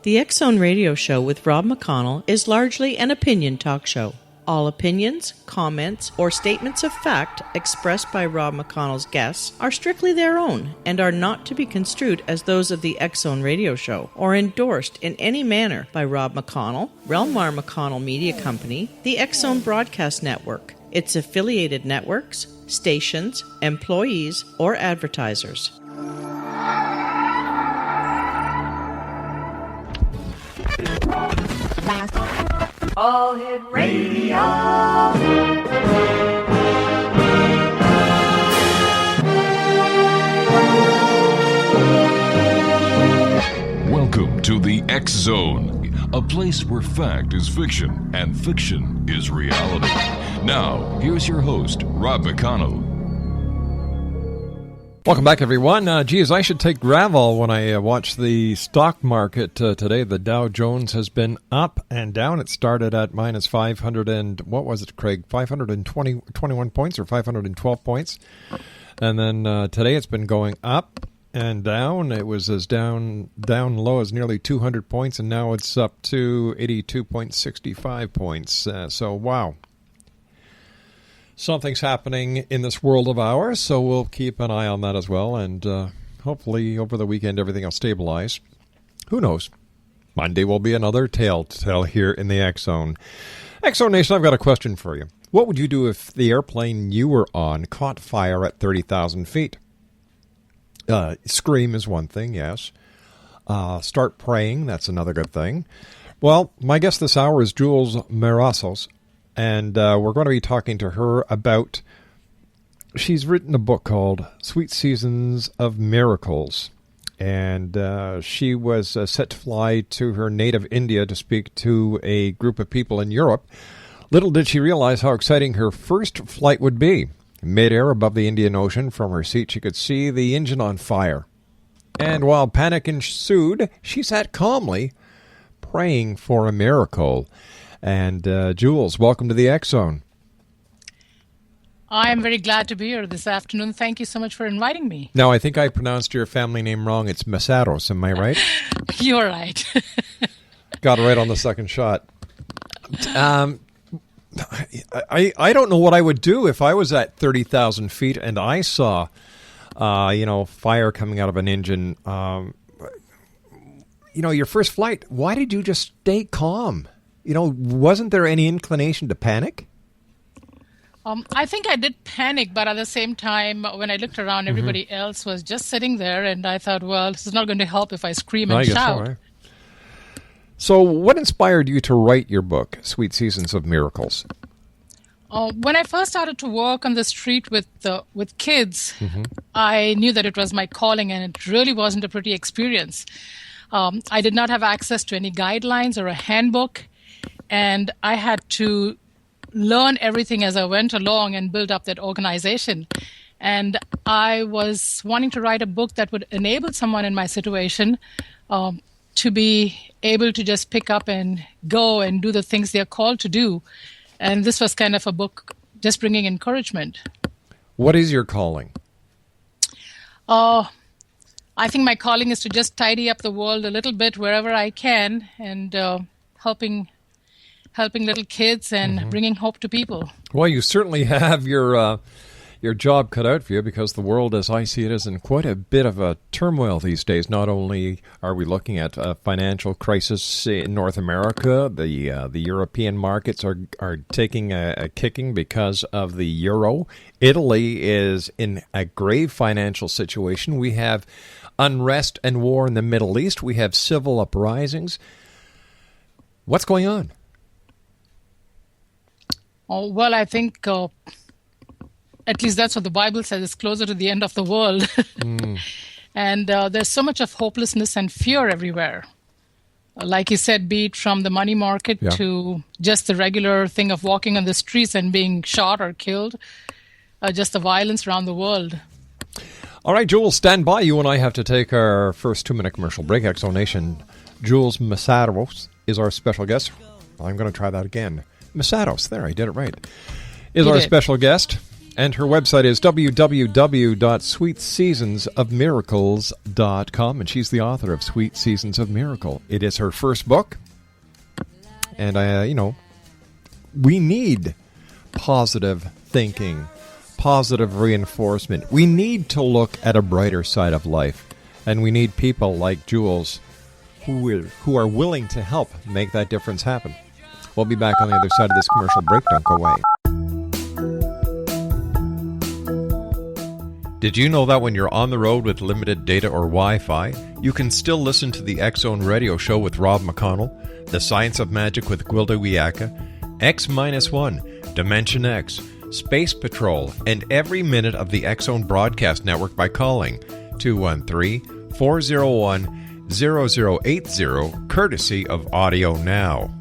The X Zone Radio Show with Rob McConnell is largely an opinion talk show. All opinions, comments, or statements of fact expressed by Rob McConnell's guests are strictly their own and are not to be construed as those of the X Zone Radio Show or endorsed in any manner by Rob McConnell, Relmar McConnell Media Company, the X Zone Broadcast Network, its affiliated networks, stations, employees, or advertisers. All Hit Radio. Welcome to the X Zone, a place where fact is fiction and fiction is reality. Now, here's your host, Rob McConnell. Welcome back, everyone. Geez, I should take Gravol when I watch the stock market today. The Dow Jones has been up and down. It started at minus 500 and, what was it, Craig? 521 points or 512 points. And then today it's been going up and down. It was as down low as nearly 200 points, and now it's up to 82.65 points. So, wow. Something's happening in this world of ours, so we'll keep an eye on that as well, and hopefully over the weekend everything will stabilize. Who knows? Monday will be another tale to tell here in the X Zone. X Zone Nation, I've got a question for you. What would you do if the airplane you were on caught fire at 30,000 feet? Scream is one thing, yes. Start praying, that's another good thing. Well, my guest this hour is Jules Mesaros. And we're going to be talking to her about, she's written a book called Sweet Seasons of Miracles. And she was set to fly to her native India to speak to a group of people in Europe. Little did she realize how exciting her first flight would be. Mid-air above the Indian Ocean, from her seat, she could see the engine on fire. And while panic ensued, she sat calmly, praying for a miracle. And Jules, welcome to the X Zone. I am very glad to be here this afternoon. Thank you so much for inviting me. Now, I think I pronounced your family name wrong. It's Mesaros, am I right? You're right. Got it right on the second shot. I don't know what I would do if I was at 30,000 feet and I saw, fire coming out of an engine. Your first flight, why did you just stay calm? Wasn't there any inclination to panic? I think I did panic, but at the same time, when I looked around, everybody else was just sitting there, and I thought, well, this is not going to help if I scream and shout. So, right? So what inspired you to write your book, Sweet Seasons of Miracles? When I first started to work on the street with kids, I knew that it was my calling, and it really wasn't a pretty experience. I did not have access to any guidelines or a handbook. And I had to learn everything as I went along and build up that organization. And I was wanting to write a book that would enable someone in my situation to be able to just pick up and go and do the things they're called to do. And this was kind of a book just bringing encouragement. What is your calling? I think my calling is to just tidy up the world a little bit wherever I can, and helping little kids and bringing hope to people. Well, you certainly have your job cut out for you, because the world, as I see it, is in quite a bit of a turmoil these days. Not only are we looking at a financial crisis in North America, the European markets are taking a kicking because of the euro. Italy is in a grave financial situation. We have unrest and war in the Middle East. We have civil uprisings. What's going on? Oh, well, I think at least that's what the Bible says. It's closer to the end of the world. And there's so much of hopelessness and fear everywhere. Like you said, be it from the money market to just the regular thing of walking on the streets and being shot or killed. Just the violence around the world. All right, Jules, stand by. You and I have to take our first 2-minute commercial break. X Zone Nation, Jules Mesaros is our special guest. I'm going to try that again. Mesaros, there, I did it right. Is our special guest. And her website is www.sweetseasonsofmiracles.com, and she's the author of Sweet Seasons of Miracle. It is her first book, and, we need positive thinking, positive reinforcement. We need to look at a brighter side of life, and we need people like Jules who are willing to help make that difference happen. We'll be back on the other side of this commercial break. Don't go away. Did you know that when you're on the road with limited data or Wi-Fi, you can still listen to the X-Zone radio show with Rob McConnell, The Science of Magic with Gwilda Wiyaka, X-1, Dimension X, Space Patrol, and every minute of the X-Zone broadcast network by calling 213-401-0080, courtesy of Audio Now.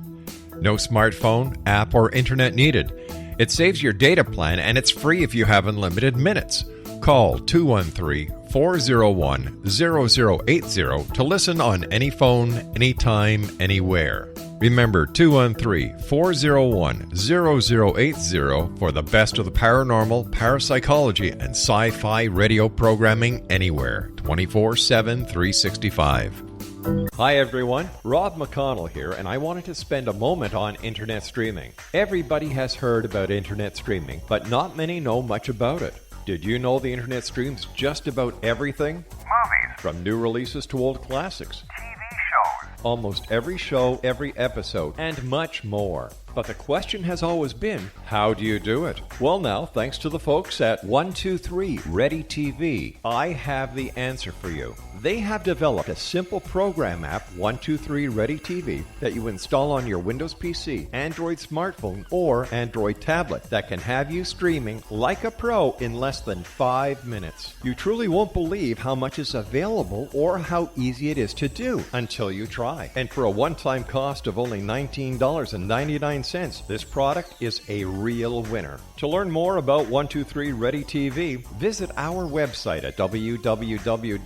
No smartphone, app, or internet needed. It saves your data plan, and it's free if you have unlimited minutes. Call 213-401-0080 to listen on any phone, anytime, anywhere. Remember, 213-401-0080 for the best of the paranormal, parapsychology, and sci-fi radio programming anywhere, 24/7, 365. Hi everyone, Rob McConnell here, and I wanted to spend a moment on internet streaming. Everybody has heard about internet streaming, but not many know much about it. Did you know the internet streams just about everything? Movies. From new releases to old classics. TV shows. Almost every show, every episode, and much more. But the question has always been, how do you do it? Well now, thanks to the folks at 123 Ready TV, I have the answer for you. They have developed a simple program app, 123 Ready TV, that you install on your Windows PC, Android smartphone, or Android tablet that can have you streaming like a pro in less than 5 minutes. You truly won't believe how much is available or how easy it is to do until you try. And for a one-time cost of only $19.99, this product is a real winner. To learn more about 123 Ready TV, visit our website at www.xzbn.net.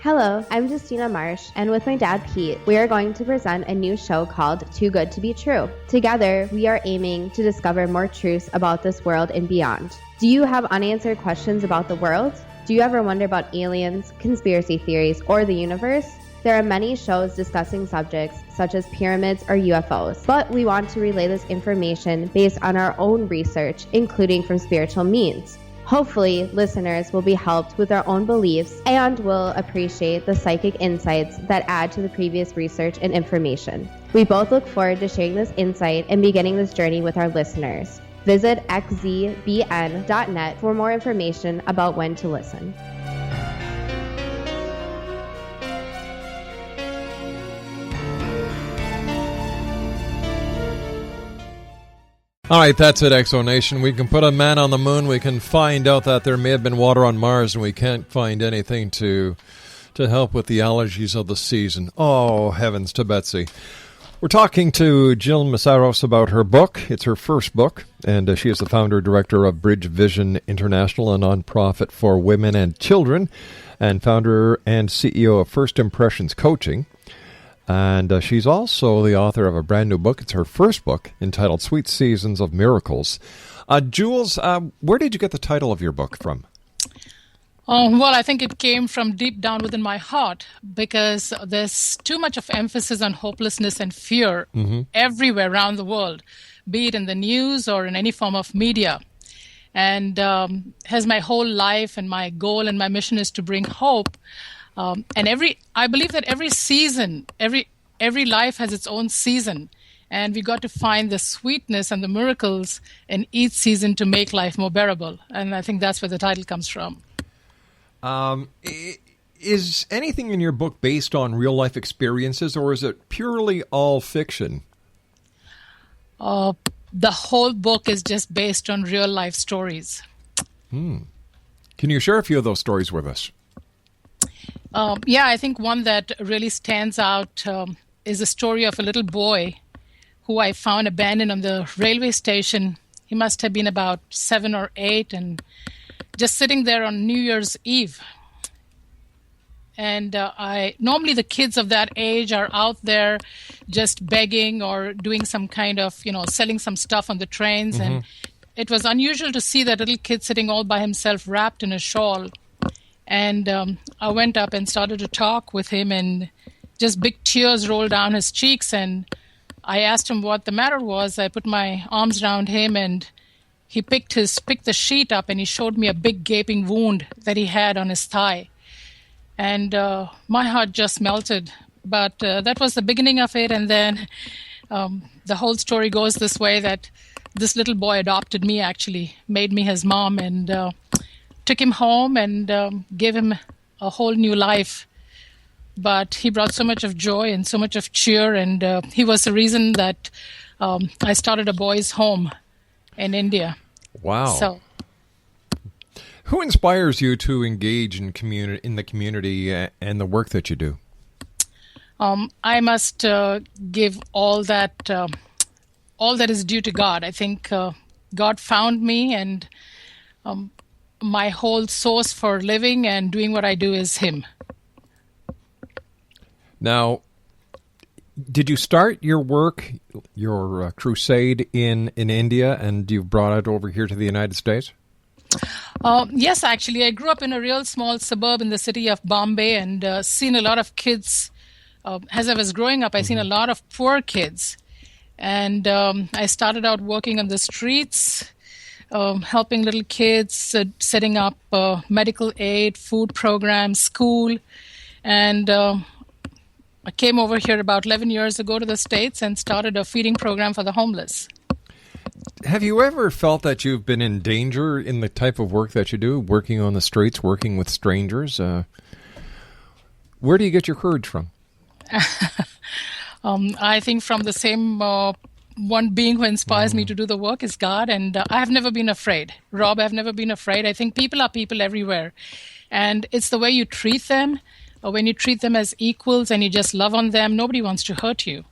Hello, I'm Justina Marsh, and with my dad Pete, we are going to present a new show called Too Good to Be True. Together, we are aiming to discover more truths about this world and beyond. Do you have unanswered questions about the world? Do you ever wonder about aliens, conspiracy theories, or the universe? There are many shows discussing subjects such as pyramids or UFOs, but we want to relay this information based on our own research, including from spiritual means. Hopefully, listeners will be helped with their own beliefs and will appreciate the psychic insights that add to the previous research and information. We both look forward to sharing this insight and beginning this journey with our listeners. Visit xzbn.net for more information about when to listen. All right, that's it, Exonation. We can put a man on the moon. We can find out that there may have been water on Mars, and we can't find anything to help with the allergies of the season. Oh, heavens to Betsy. We're talking to Jill Mesaros about her book. It's her first book, and she is the founder-director of Bridge Vision International, a nonprofit for women and children, and founder and CEO of First Impressions Coaching. And she's also the author of a brand new book. It's her first book, entitled Sweet Seasons of Miracles. Jules, where did you get the title of your book from? Well, I think it came from deep down within my heart because there's too much of emphasis on hopelessness and fear everywhere around the world, be it in the news or in any form of media. And has my whole life and my goal and my mission is to bring hope. I believe that every season, every life has its own season, and we got to find the sweetness and the miracles in each season to make life more bearable. And I think that's where the title comes from. Is anything in your book based on real life experiences, or is it purely all fiction? The whole book is just based on real life stories. Can you share a few of those stories with us? Yeah, I think one that really stands out is a story of a little boy who I found abandoned on the railway station. He must have been about 7 or 8 and just sitting there on New Year's Eve. And I normally the kids of that age are out there just begging or doing some kind of, selling some stuff on the trains. Mm-hmm. And it was unusual to see that little kid sitting all by himself wrapped in a shawl. And I went up and started to talk with him, and just big tears rolled down his cheeks. And I asked him what the matter was. I put my arms around him, and he picked the sheet up, and he showed me a big gaping wound that he had on his thigh. And my heart just melted. But that was the beginning of it. And then the whole story goes this way, that this little boy adopted me, actually, made me his mom, and took him home and gave him a whole new life. But he brought so much of joy and so much of cheer, and he was the reason that I started a boys' home in India. Wow. So, who inspires you to engage in the community and the work that you do? I must give all that is due to God. I think God found me, and my whole source for living and doing what I do is Him. Now, did you start your work, your crusade in India, and you've brought it over here to the United States? Yes, actually. I grew up in a real small suburb in the city of Bombay, and seen a lot of kids. As I was growing up, I seen a lot of poor kids. And I started out working on the streets, helping little kids, setting up medical aid, food programs, school. And I came over here about 11 years ago to the States and started a feeding program for the homeless. Have you ever felt that you've been in danger in the type of work that you do, working on the streets, working with strangers? Where do you get your courage from? I think from the same one being who inspires me to do the work is God, and I have never been afraid. Rob, I've never been afraid. I think people are people everywhere, and it's the way you treat them. When you treat them as equals and you just love on them, nobody wants to hurt you.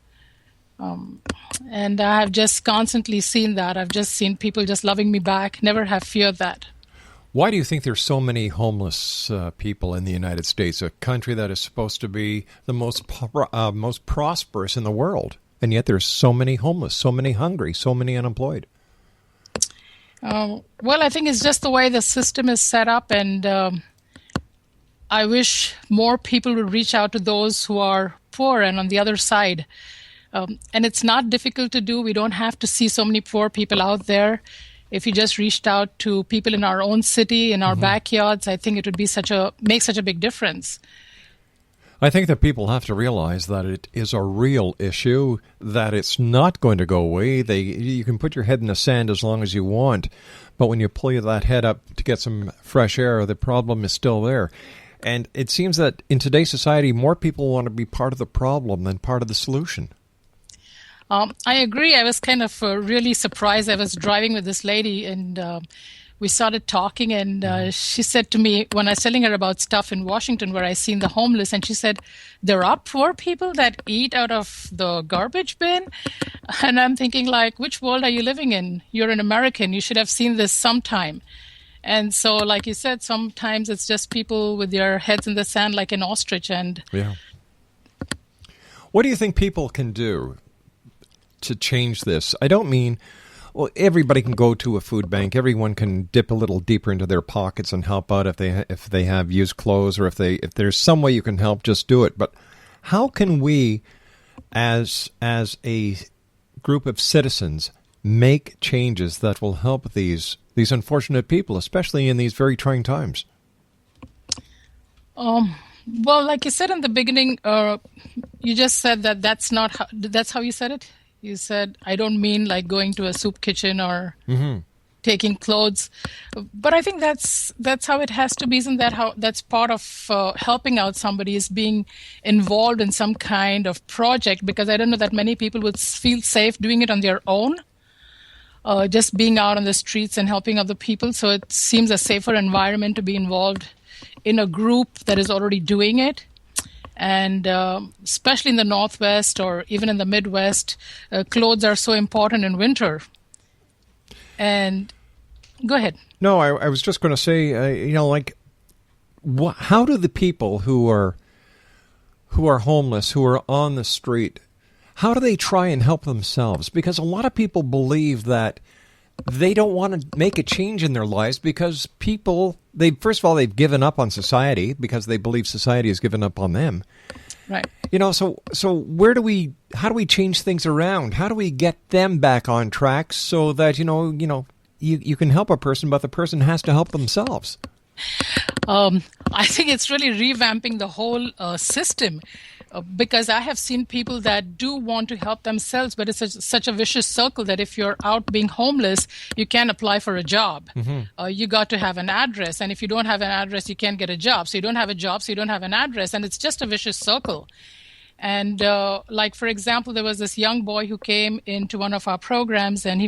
And I have just constantly seen that. I've just seen people just loving me back, never have feared that. Why do you think there's so many homeless people in the United States, a country that is supposed to be the most prosperous in the world, and yet there's so many homeless, so many hungry, so many unemployed? Well, I think it's just the way the system is set up, and I wish more people would reach out to those who are poor and on the other side. And it's not difficult to do. We don't have to see so many poor people out there. If you just reached out to people in our own city, in our backyards, I think it would be make such a big difference. I think that people have to realize that it is a real issue, that it's not going to go away. You can put your head in the sand as long as you want, but when you pull that head up to get some fresh air, the problem is still there. And it seems that in today's society, more people want to be part of the problem than part of the solution. I agree. I was kind of really surprised. I was driving with this lady, and we started talking, and she said to me, when I was telling her about stuff in Washington where I seen the homeless, and she said, there are poor people that eat out of the garbage bin? And I'm thinking, like, which world are you living in? You're an American. You should have seen this sometime. And so, like you said, sometimes it's just people with their heads in the sand like an ostrich. And yeah. What do you think people can do to change this? I don't mean, well, everybody can go to a food bank. Everyone can dip a little deeper into their pockets and help out if they have used clothes, or if there's some way you can help, just do it. But how can we, as a group of citizens, make changes that will help these unfortunate people, especially in these very trying times? Well, like you said in the beginning, you just said that's how you said it. You said, I don't mean like going to a soup kitchen or taking clothes, but I think that's how it has to be. Isn't that how that's part of helping out somebody, is being involved in some kind of project? Because I don't know that many people would feel safe doing it on their own. Just being out on the streets and helping other people. So it seems a safer environment to be involved in a group that is already doing it. And especially in the Northwest or even in the Midwest, clothes are so important in winter. And go ahead. No, I was just going to say, like how do the people who are homeless, who are on the street, how do they try and help themselves? Because a lot of people believe that they don't want to make a change in their lives because first of all, they've given up on society because they believe society has given up on them. Right. So how do we change things around? How do we get them back on track so that, you can help a person, but the person has to help themselves? I think it's really revamping the whole system because I have seen people that do want to help themselves, but it's such a vicious circle that if you're out being homeless, you can't apply for a job. Mm-hmm. You got to have an address, and if you don't have an address, you can't get a job. So you don't have a job, so you don't have an address, and it's just a vicious circle. And for example, there was this young boy who came into one of our programs, and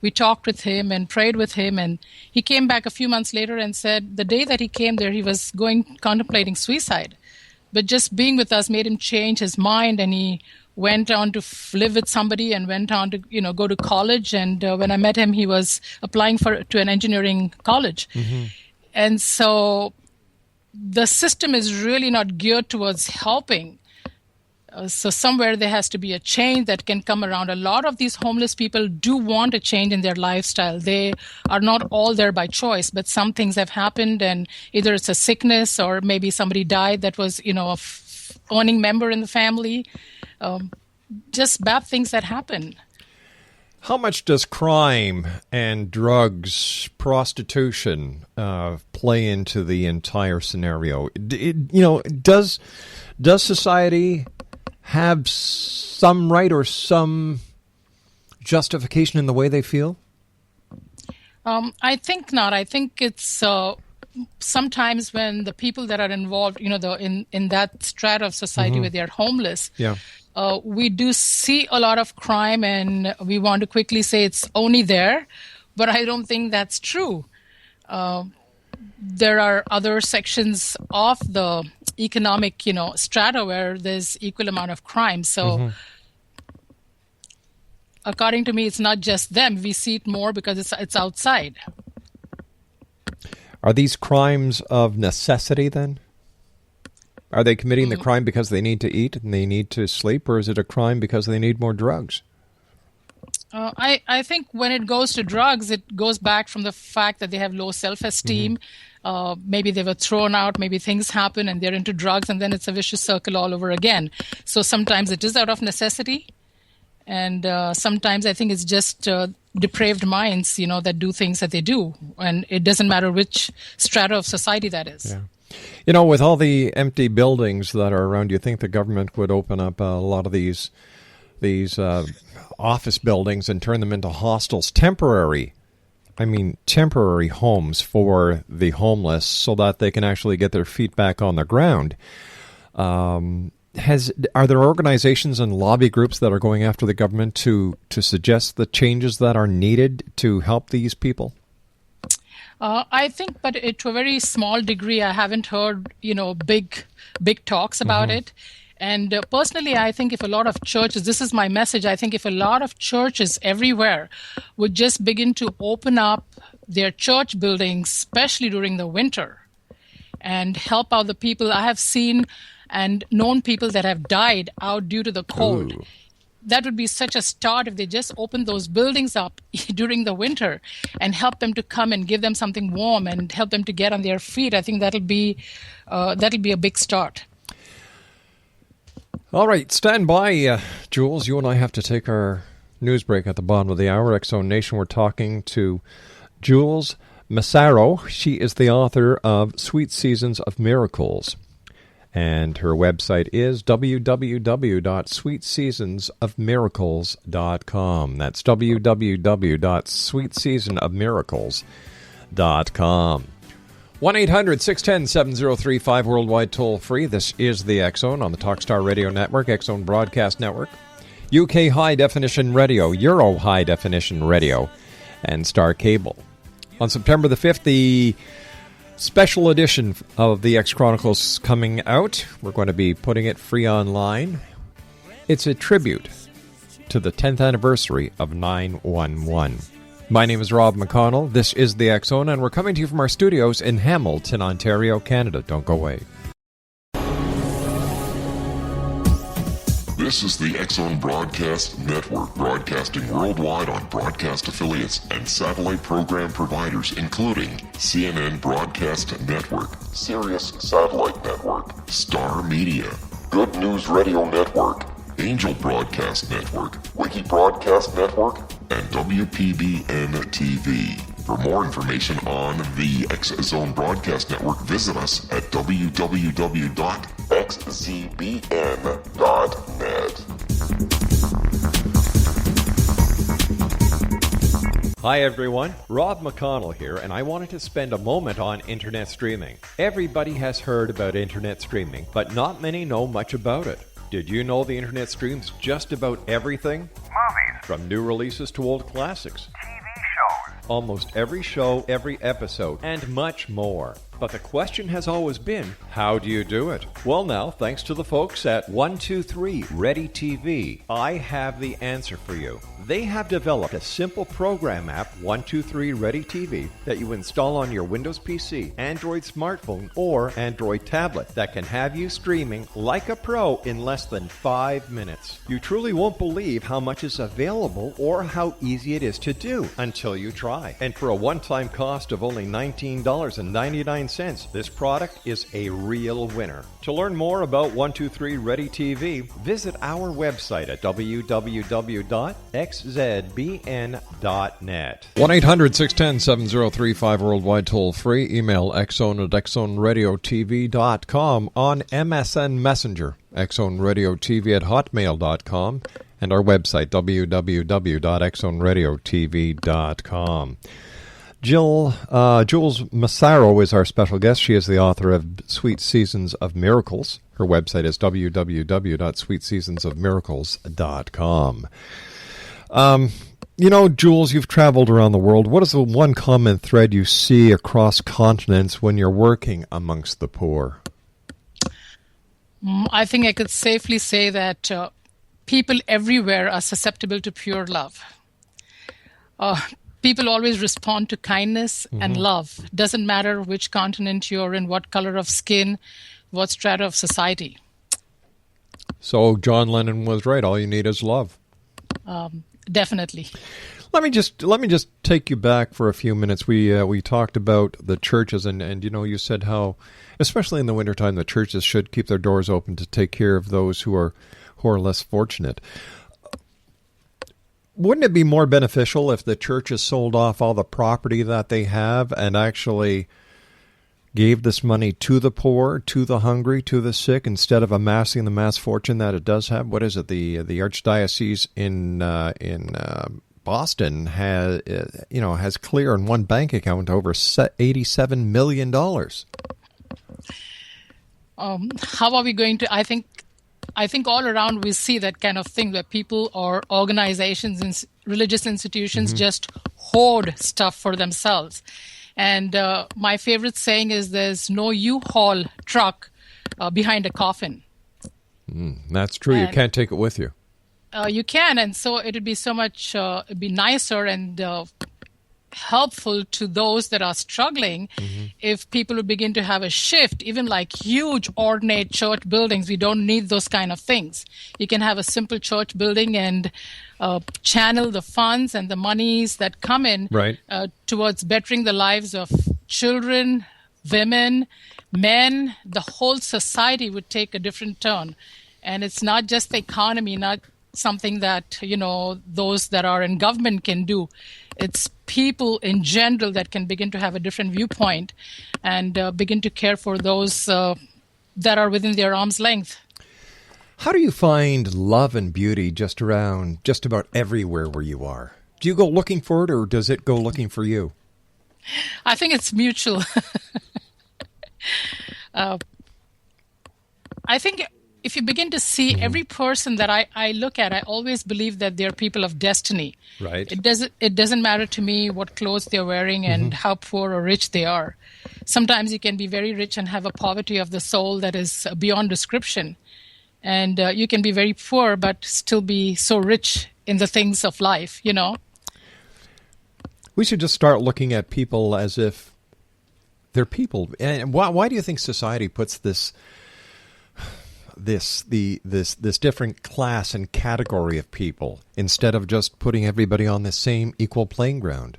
we talked with him and prayed with him, and he came back a few months later and said the day that he came there, he was contemplating suicide. But just being with us made him change his mind, and he went on to live with somebody and went on to go to college. And when I met him, he was applying to an engineering college. Mm-hmm. And so the system is really not geared towards helping. So somewhere there has to be a change that can come around. A lot of these homeless people do want a change in their lifestyle. They are not all there by choice, but some things have happened, and either it's a sickness or maybe somebody died that was, a owning member in the family. Just bad things that happen. How much does crime and drugs, prostitution play into the entire scenario? Does society have some right or some justification in the way they feel? I think not. I think it's sometimes when the people that are involved, in that strata of society where they are homeless, we do see a lot of crime, and we want to quickly say it's only there, but I don't think that's true. There are other sections of the economic, strata where there's equal amount of crime. So according to me, it's not just them. We see it more because it's outside. Are these crimes of necessity then? Are they committing the crime because they need to eat and they need to sleep, or is it a crime because they need more drugs? I think when it goes to drugs, it goes back from the fact that they have low self-esteem. Maybe they were thrown out, maybe things happen and they're into drugs, and then it's a vicious circle all over again. So sometimes it is out of necessity, and sometimes I think it's just depraved minds, that do things that they do, and it doesn't matter which strata of society that is. Yeah. With all the empty buildings that are around, you think the government would open up a lot of these office buildings and turn them into hostels, temporary homes for the homeless so that they can actually get their feet back on the ground. Are there organizations and lobby groups that are going after the government to suggest the changes that are needed to help these people? I think, but to a very small degree. I haven't heard, big talks about it. And personally, I think if a lot of churches, this is my message, I think if a lot of churches everywhere would just begin to open up their church buildings, especially during the winter, and help out the people. I have seen and known people that have died out due to the cold. Ooh. That would be such a start if they just open those buildings up during the winter and help them to come and give them something warm and help them to get on their feet. I think that'll be a big start. All right, stand by, Jules. You and I have to take our news break at the bottom of the hour. X-Zone Nation, we're talking to Jules Mesaros. She is the author of Sweet Seasons of Miracles. And her website is www.sweetseasonsofmiracles.com. That's www.sweetseasonofmiracles.com. 1-800-610-7035, worldwide toll-free. This is the X-Zone on the Talkstar Radio Network, X-Zone Broadcast Network, UK High Definition Radio, Euro High Definition Radio, and Star Cable. On September the 5th, the special edition of the X Chronicles is coming out. We're going to be putting it free online. It's a tribute to the 10th anniversary of 9/11. My name is Rob McConnell. This is the X Zone, and we're coming to you from our studios in Hamilton, Ontario, Canada. Don't go away. This is the X Zone Broadcast Network, broadcasting worldwide on broadcast affiliates and satellite program providers, including CNN Broadcast Network, Sirius Satellite Network, Star Media, Good News Radio Network, Angel Broadcast Network, Wiki Broadcast Network, and WPBN TV. For more information on the X Zone Broadcast Network, visit us at www.xzbn.net. Hi everyone, Rob McConnell here, and I wanted to spend a moment on internet streaming. Everybody has heard about internet streaming, but not many know much about it. Did you know the internet streams just about everything? Movies. From new releases to old classics. TV shows. Almost every show, every episode, and much more. But the question has always been, how do you do it? Well now, thanks to the folks at 123 Ready TV, I have the answer for you. They have developed a simple program app, 123 Ready TV, that you install on your Windows PC, Android smartphone, or Android tablet that can have you streaming like a pro in less than 5 minutes. You truly won't believe how much is available or how easy it is to do until you try. And for a one-time cost of only $19.99, this product is a real winner. To learn more about 123 Ready TV, visit our website at www.xzbn.net. 1-800-610-7035 worldwide toll free. Email xzone at xzoneradiotv.com, on MSN Messenger, xzoneradiotv at hotmail.com, and our website www.xzoneradiotv.com. Jules Mesaros is our special guest. She is the author of Sweet Seasons of Miracles. Her website is www.sweetseasonsofmiracles.com. You know, Jules, you've traveled around the world. What is the one common thread you see across continents when you're working amongst the poor? I think I could safely say that people everywhere are susceptible to pure love. People always respond to kindness and love. Doesn't matter which continent you're in, what color of skin, what strata of society. So John Lennon was right. All you need is love. Definitely. Let me just take you back for a few minutes. We talked about the churches, and you know, you said how, especially in the wintertime, the churches should keep their doors open to take care of those who are less fortunate. Wouldn't it be more beneficial if the churches sold off all the property that they have and actually gave this money to the poor, to the hungry, to the sick, instead of amassing the mass fortune that it does have? What is it? The archdiocese in Boston has clear in one bank account over $87 million. How are we going to? I think all around we see that kind of thing where people or organizations and religious institutions just hoard stuff for themselves. And my favorite saying is, there's no U-Haul truck behind a coffin. That's true. And you can't take it with you. You can. And so it would be so much, it'd be nicer and helpful to those that are struggling if people would begin to have a shift. Even like huge ornate church buildings, we don't need those kind of things. You can have a simple church building and channel the funds and the monies that come in towards bettering the lives of children, women, men. The whole society would take a different turn. And it's not just the economy, not something that, you know, those that are in government can do. It's people in general that can begin to have a different viewpoint and begin to care for those that are within their arm's length. How do you find love and beauty just about everywhere where you are? Do you go looking for it, or does it go looking for you? I think it's mutual. I think if you begin to see every person that I look at, I always believe that they're people of destiny. Right. It doesn't matter to me what clothes they're wearing and how poor or rich they are. Sometimes you can be very rich and have a poverty of the soul that is beyond description. And you can be very poor but still be so rich in the things of life, you know. We should just start looking at people as if they're people. And why do you think society puts this different class and category of people instead of just putting everybody on the same equal playing ground?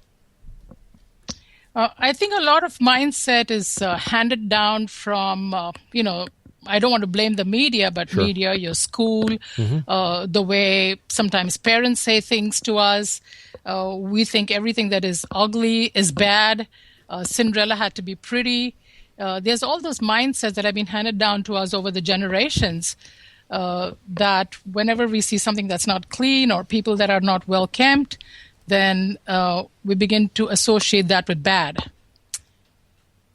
I think a lot of mindset is handed down from, I don't want to blame the media, but Sure. media, your school, the way sometimes parents say things to us. We think everything that is ugly is bad. Cinderella had to be pretty. There's all those mindsets that have been handed down to us over the generations, that whenever we see something that's not clean or people that are not well kept, then we begin to associate that with bad.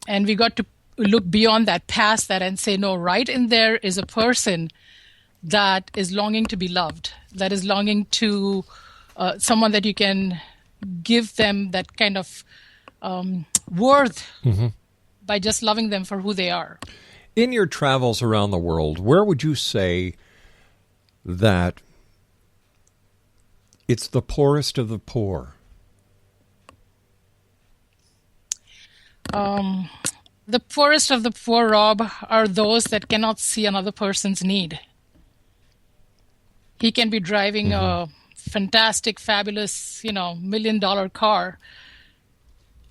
And we got to look beyond that, past that, and say, no, right in there is a person that is longing to be loved, that is longing to someone that you can give them that kind of worth by just loving them for who they are. In your travels around the world, where would you say that it's the poorest of the poor? The poorest of the poor, Rob, are those that cannot see another person's need. He can be driving a fantastic, fabulous, $1 million car,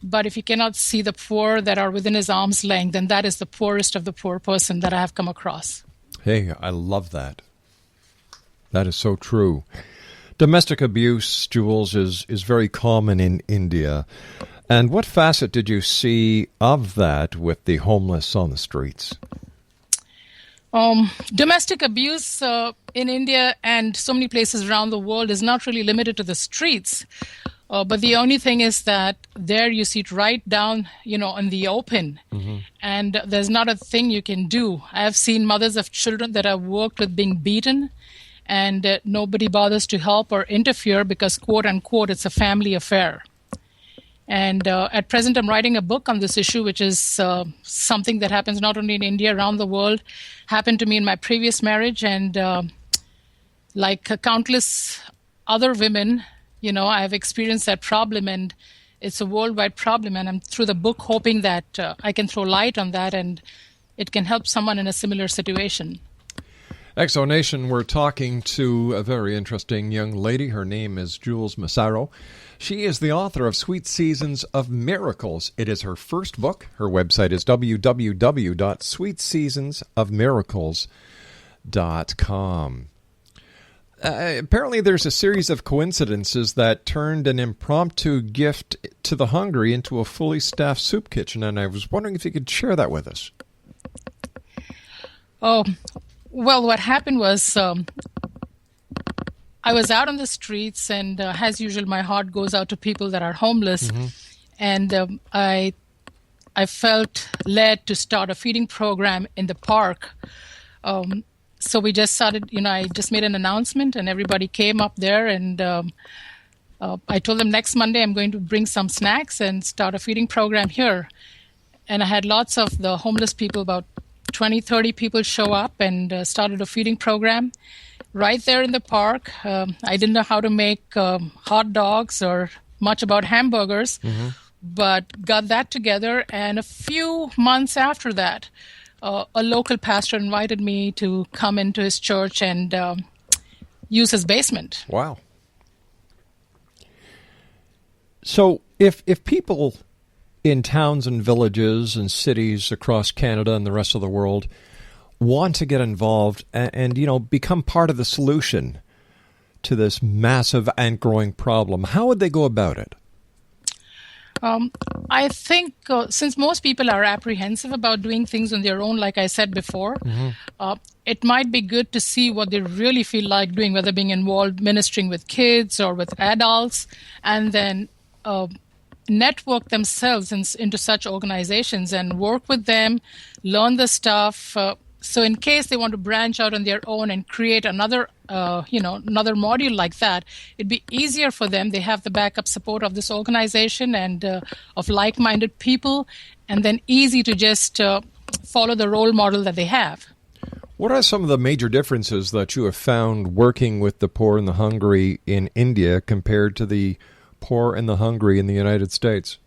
but if he cannot see the poor that are within his arm's length, then that is the poorest of the poor person that I have come across. Hey, I love that. That is so true. Domestic abuse, Jules, is very common in India. And what facet did you see of that with the homeless on the streets? Domestic abuse in India and so many places around the world is not really limited to the streets. But the only thing is that there you see it right down, in the open. And there's not a thing you can do. I have seen mothers of children that I've worked with being beaten, and nobody bothers to help or interfere because, quote unquote, it's a family affair. And at present, I'm writing a book on this issue, which is something that happens not only in India, around the world. Happened to me in my previous marriage, and like countless other women, I have experienced that problem, and it's a worldwide problem. And I'm through the book hoping that I can throw light on that and it can help someone in a similar situation. Exonation, we're talking to a very interesting young lady. Her name is Jules Mesaros. She is the author of Sweet Seasons of Miracles. It is her first book. Her website is www.sweetseasonsofmiracles.com. Apparently there's a series of coincidences that turned an impromptu gift to the hungry into a fully staffed soup kitchen, and I was wondering if you could share that with us. Oh, well, what happened was I was out on the streets, and as usual, my heart goes out to people that are homeless, and I felt led to start a feeding program in the park. So we just started, I just made an announcement and everybody came up there, and I told them next Monday I'm going to bring some snacks and start a feeding program here. And I had lots of the homeless people, about 20, 30 people show up, and started a feeding program right there in the park. I didn't know how to make hot dogs or much about hamburgers, but got that together. And a few months after that, a local pastor invited me to come into his church and use his basement. Wow. So if people in towns and villages and cities across Canada and the rest of the world want to get involved and become part of the solution to this massive and growing problem, how would they go about it? I think since most people are apprehensive about doing things on their own, like I said before, it might be good to see what they really feel like doing, whether being involved ministering with kids or with adults, and then network themselves into such organizations and work with them, learn the stuff. So in case they want to branch out on their own and create another module like that, it'd be easier for them. They have the backup support of this organization and of like-minded people, and then easy to just follow the role model that they have. What are some of the major differences that you have found working with the poor and the hungry in India compared to the poor and the hungry in the United States?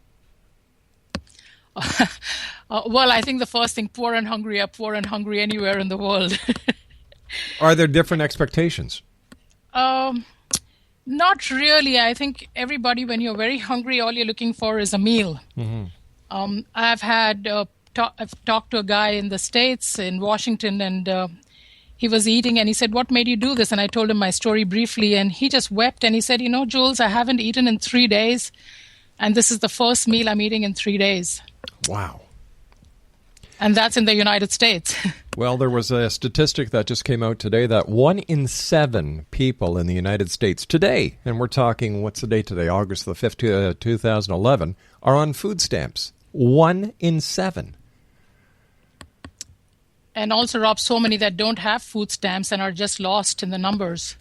Well, I think the first thing, poor and hungry are poor and hungry anywhere in the world. Are there different expectations? Not really. I think everybody, when you're very hungry, all you're looking for is a meal. I've talked to a guy in the States, in Washington, and he was eating, and he said, "What made you do this?" And I told him my story briefly, and he just wept, and he said, "Jules, I haven't eaten in 3 days, and this is the first meal I'm eating in 3 days." Wow. And that's in the United States. Well, there was a statistic that just came out today that 1 in 7 people in the United States today, and we're talking, what's the date today, August the 5th, 2011, are on food stamps. 1 in 7. And also, Rob, so many that don't have food stamps and are just lost in the numbers.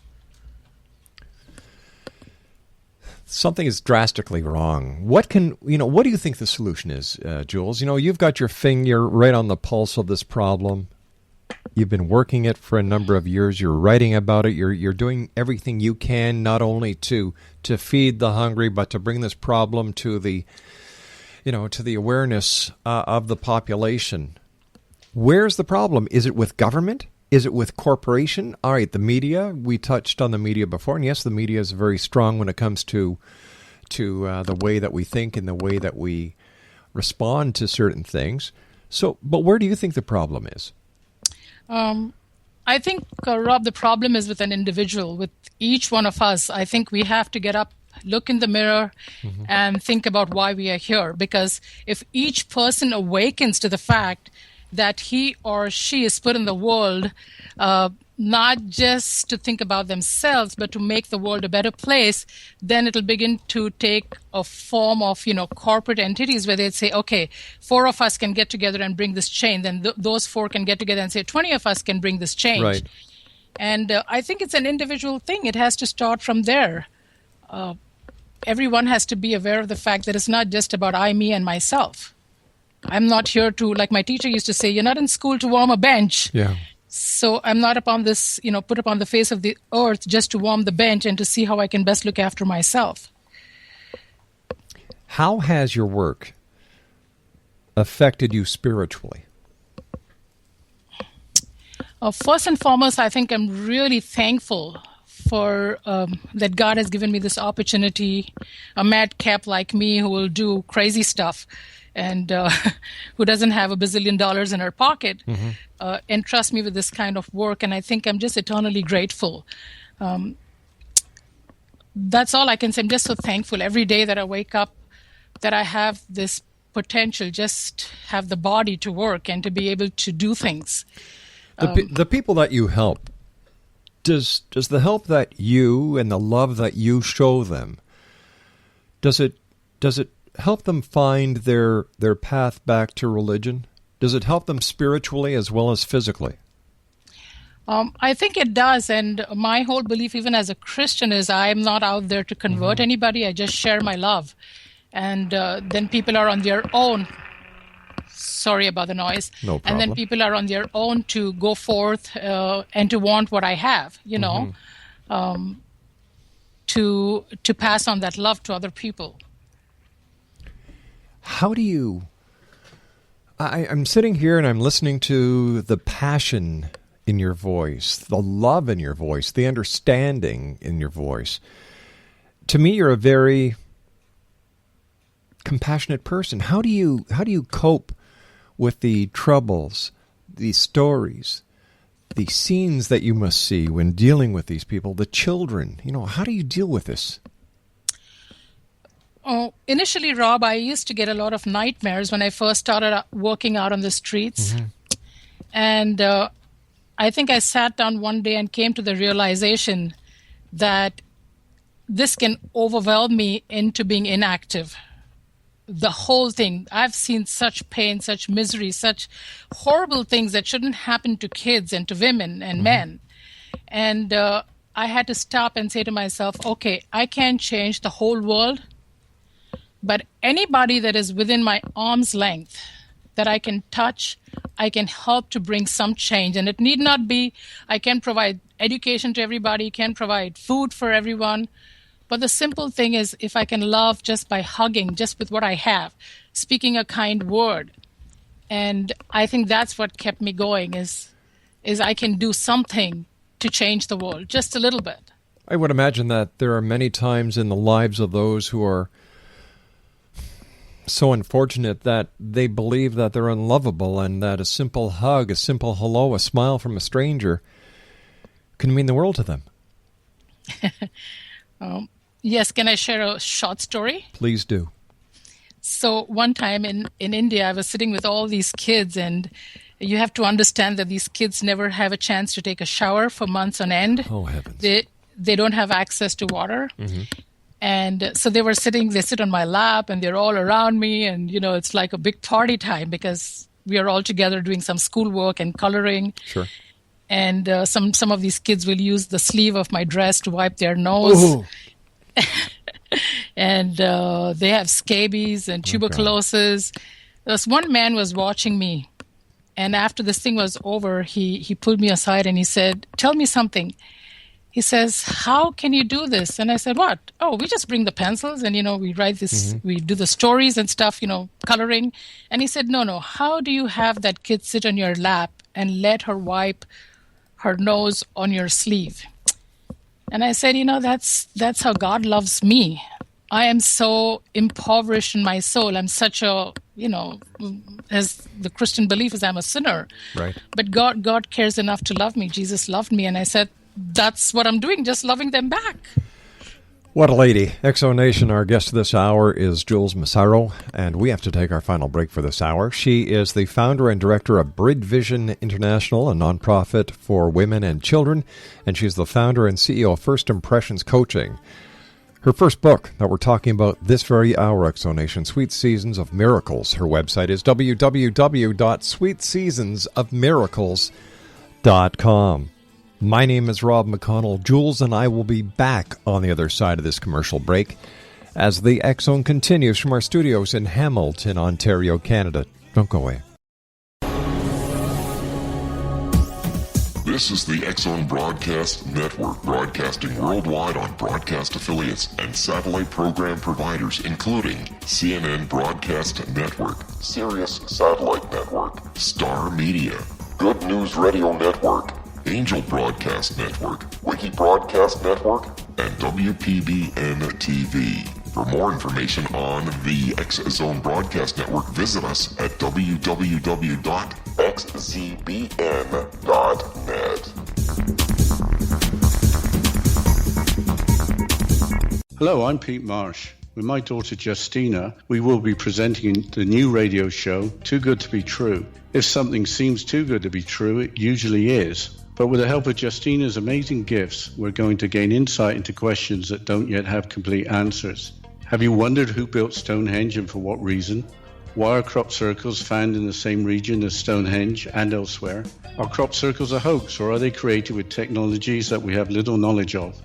Something is drastically wrong. What do you think the solution is, Jules? You've got your finger right on the pulse of this problem. You've been working it for a number of years. You're writing about it. You're doing everything you can, not only to feed the hungry, but to bring this problem to the awareness of the population. Where's the problem? Is it with government? Is it with corporation? All right, the media. We touched on the media before, and yes, the media is very strong when it comes to the way that we think and the way that we respond to certain things. So, but where do you think the problem is? I think, Rob, the problem is with an individual, with each one of us. I think we have to get up, look in the mirror, and think about why we are here. Because if each person awakens to the fact that he or she is put in the world not just to think about themselves, but to make the world a better place, then it'll begin to take a form of, corporate entities where they'd say, okay, 4 of us can get together and bring this change. Then those 4 can get together and say 20 of us can bring this change. Right. And I think it's an individual thing. It has to start from there. Everyone has to be aware of the fact that it's not just about I, me, and myself. I'm not here to, like my teacher used to say, you're not in school to warm a bench. Yeah. So I'm not upon this, put upon the face of the earth just to warm the bench and to see how I can best look after myself. How has your work affected you spiritually? First and foremost, I think I'm really thankful for that God has given me this opportunity, a madcap like me who will do crazy stuff and who doesn't have $1 bazillion in her pocket, entrust me with this kind of work. And I think I'm just eternally grateful. That's all I can say. I'm just so thankful every day that I wake up that I have this potential, just have the body to work and to be able to do things. The people that you help, does the help that you and the love that you show them, does it help them find their path back to religion? Does it help them spiritually as well as physically? I think it does. And my whole belief, even as a Christian, is I am not out there to convert anybody. I just share my love. And then people are on their own. Sorry about the noise. No problem. And then people are on their own to go forth and to want what I have, to pass on that love to other people. How do you... I'm sitting here and I'm listening to the passion in your voice, the love in your voice, the understanding in your voice. To me, you're a very compassionate person. How do you cope with the troubles, the stories, the scenes that you must see when dealing with these people, the children? How do you deal with this? Oh, initially, Rob, I used to get a lot of nightmares when I first started working out on the streets. And I think I sat down one day and came to the realization that this can overwhelm me into being inactive. The whole thing. I've seen such pain, such misery, such horrible things that shouldn't happen to kids and to women and men. And I had to stop and say to myself, okay, I can't change the whole world, but anybody that is within my arm's length that I can touch, I can help to bring some change. And it need not be, I can provide education to everybody, can provide food for everyone, But the simple thing is, if I can love just by hugging, just with what I have, speaking a kind word. And I think that's what kept me going is I can do something to change the world, just a little bit. I would imagine that there are many times in the lives of those who are so unfortunate that they believe that they're unlovable and that a simple hug, a simple hello, a smile from a stranger can mean the world to them. Yes, can I share a short story? Please do. So one time in India, I was sitting with all these kids, and you have to understand that these kids never have a chance to take a shower for months on end. Oh, heavens. They don't have access to water. Mm-hmm. And so they sit on my lap, and they're all around me, and, it's like a big party time because we are all together doing some schoolwork and coloring. Sure. And some of these kids will use the sleeve of my dress to wipe their nose. And they have scabies and tuberculosis. This one man was watching me. And after this thing was over, he pulled me aside and he said, "Tell me something." He says, "How can you do this?" And I said, "What?" "Oh, we just bring the pencils and, we write this, we do the stories and stuff, coloring." And he said, No, how do you have that kid sit on your lap and let her wipe her nose on your sleeve? And I said, that's how God loves me. I am so impoverished in my soul. I'm such a, as the Christian belief is I'm a sinner. Right. But God cares enough to love me. Jesus loved me. And I said, that's what I'm doing, just loving them back. What a lady. Exo Nation, our guest this hour is Jules Mesaros, and we have to take our final break for this hour. She is the founder and director of Brid Vision International, a nonprofit for women and children, and she's the founder and CEO of First Impressions Coaching. Her first book that we're talking about this very hour, Exo Nation, Sweet Seasons of Miracles. Her website is www.sweetseasonsofmiracles.com. My name is Rob McConnell. Jules and I will be back on the other side of this commercial break as the X-Zone continues from our studios in Hamilton, Ontario, Canada. Don't go away. This is the X-Zone Broadcast Network, broadcasting worldwide on broadcast affiliates and satellite program providers, including CNN Broadcast Network, Sirius Satellite Network, Star Media, Good News Radio Network, Angel Broadcast Network, Wiki Broadcast Network, and WPBN TV. For more information on the X-Zone Broadcast Network, visit us at www.xzbn.net. Hello, I'm Pete Marsh. With my daughter Justina, we will be presenting the new radio show, Too Good to Be True. If something seems too good to be true, it usually is. But with the help of Justina's amazing gifts, we're going to gain insight into questions that don't yet have complete answers. Have you wondered who built Stonehenge and for what reason? Why are crop circles found in the same region as Stonehenge and elsewhere? Are crop circles a hoax, or are they created with technologies that we have little knowledge of?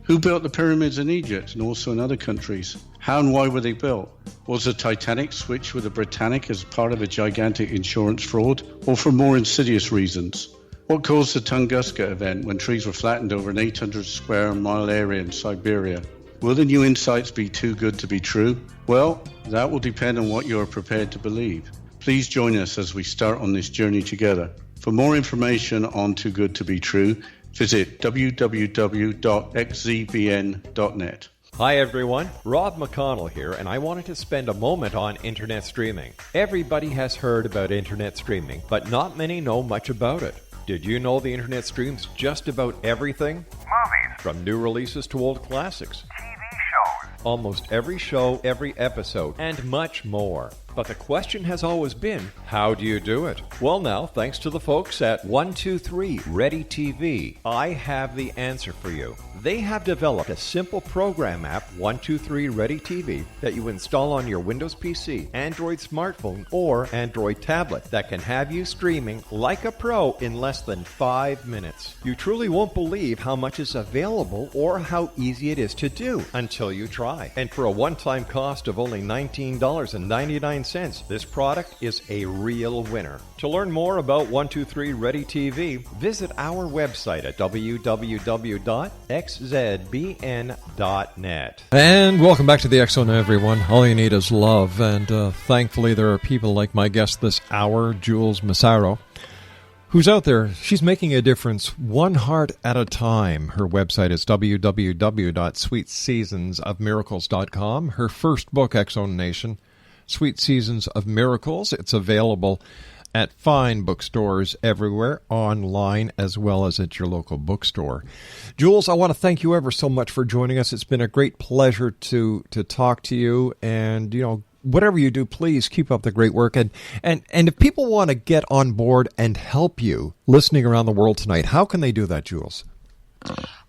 Who built the pyramids in Egypt and also in other countries? How and why were they built? Was the Titanic switched with the Britannic as part of a gigantic insurance fraud, or for more insidious reasons? What caused the Tunguska event when trees were flattened over an 800 square mile area in Siberia? Will the new insights be too good to be true? Well, that will depend on what you are prepared to believe. Please join us as we start on this journey together. For more information on Too Good to Be True, visit www.xzbn.net. Hi everyone, Rob McConnell here, and I wanted to spend a moment on internet streaming. Everybody has heard about internet streaming, but not many know much about it. Did you know the internet streams just about everything? Movies. From new releases to old classics. TV shows. Almost every show, every episode, and much more. But the question has always been, how do you do it? Well now, thanks to the folks at 123 Ready TV, I have the answer for you. They have developed a simple program app, 123 Ready TV, that you install on your Windows PC, Android smartphone, or Android tablet that can have you streaming like a pro in less than 5 minutes. You truly won't believe how much is available or how easy it is to do until you try. And for a one-time cost of only $19.99, 99 cents. This product is a real winner. To learn more about 123 Ready TV, visit our website at www.xzbn.net. And welcome back to the X Zone, everyone. All you need is love, and thankfully there are people like my guest this hour, Jules Mesaros, who's out there. She's making a difference one heart at a time. Her website is www.sweetseasonsofmiracles.com. Her first book, X Zone Nation, Sweet Seasons of Miracles. It's available at fine bookstores everywhere, online, as well as at your local bookstore. Jules, I want to thank you ever so much for joining us. It's been a great pleasure to talk to you, and, you know, whatever you do, please keep up the great work. And if people want to get on board and help you listening around the world tonight, how can they do that, Jules?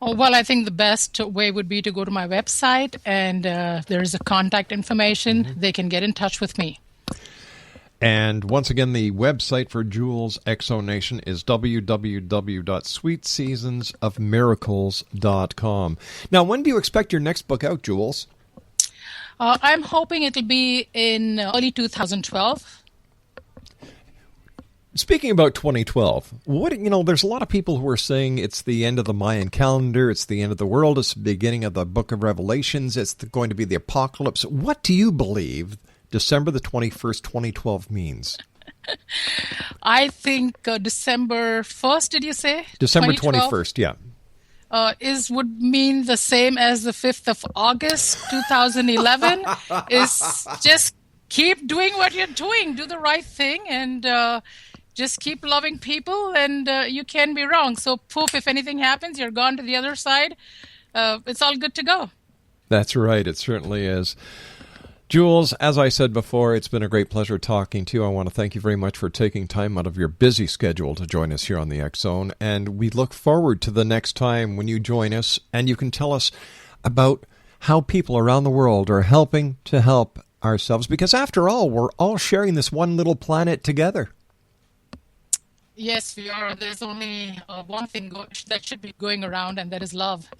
Oh, well, I think the best way would be to go to my website, and there is a contact information. They can get in touch with me. And once again, the website for Jules X Zone Nation is www.sweetseasonsofmiracles.com. Now, when do you expect your next book out, Jules? I'm hoping it'll be in early 2012. Speaking about 2012, there's a lot of people who are saying it's the end of the Mayan calendar, it's the end of the world, it's the beginning of the book of Revelations, it's going to be the apocalypse. What do you believe December the 21st, 2012 means? I think December 1st, did you say? December 21st, yeah. Would mean the same as the 5th of August, 2011. Is just keep doing what you're doing. Do the right thing, and just keep loving people, and you can be wrong. So poof, if anything happens, you're gone to the other side. It's all good to go. That's right. It certainly is. Jules, as I said before, it's been a great pleasure talking to you. I want to thank you very much for taking time out of your busy schedule to join us here on the X Zone. And we look forward to the next time when you join us and you can tell us about how people around the world are helping to help ourselves. Because after all, we're all sharing this one little planet together. Yes, we are. There's only one thing that should be going around, and that is love.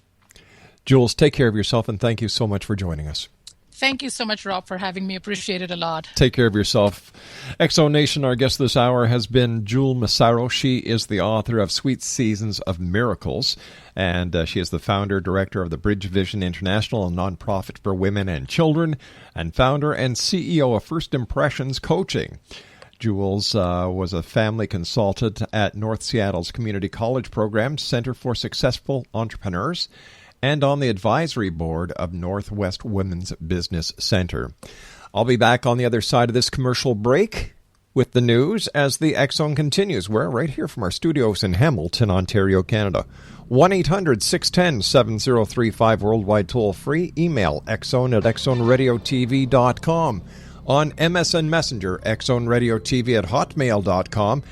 Jules, take care of yourself, and thank you so much for joining us. Thank you so much, Rob, for having me. Appreciate it a lot. Take care of yourself. X Zone Nation, our guest this hour has been Jules Mesaros. She is the author of Sweet Seasons of Miracles, and she is the founder, director of the Bridge Vision International, a nonprofit for women and children, and founder and CEO of First Impressions Coaching. Jules was a family consultant at North Seattle's Community College Program Center for Successful Entrepreneurs, and on the advisory board of Northwest Women's Business Center. I'll be back on the other side of this commercial break with the news as the X Zone continues. We're right here from our studios in Hamilton, Ontario, Canada. 1-800-610-7035, worldwide toll-free. Email xzone@xzoneradiotv.com. On MSN Messenger, xzoneradiotv@hotmail.com.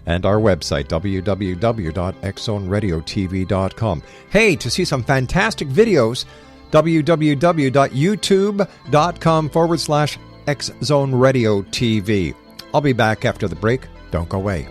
And our website, www.xzoneradiotv.com. Hey, to see some fantastic videos, www.youtube.com/xzoneradiotv. I'll be back after the break. Don't go away.